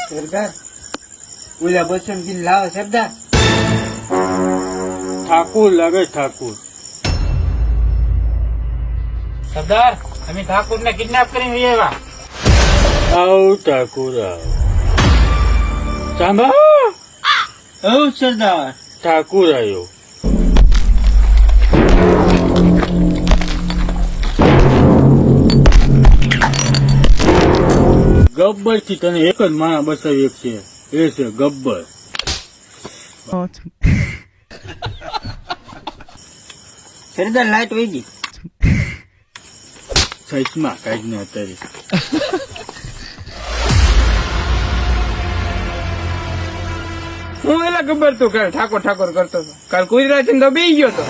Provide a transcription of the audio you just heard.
સરદાર ઓલા બસંતી લાવો સરદાર. ઠાકુર લાગે ઠાકુર. સરદાર અમે ઠાકુર ને કિડનેપ કરીને આવ્યા. આવ ઠાકુર આવ. સાંભળ ઓ સરદાર. ઠાકુર આવ્યો. ગબ્બર થી તને એક જ માણસ બસાવી છે, એ છે ગબ્બર. સરદાર લાઈટ વહી ગઈ. સચમાં કાઢી ને અત્યારે. હું એલા ખબર તું ઠાકોર ઠાકોર કરતો હતો. કાલ ગુજરાતી તો બેસી ગયો હતો.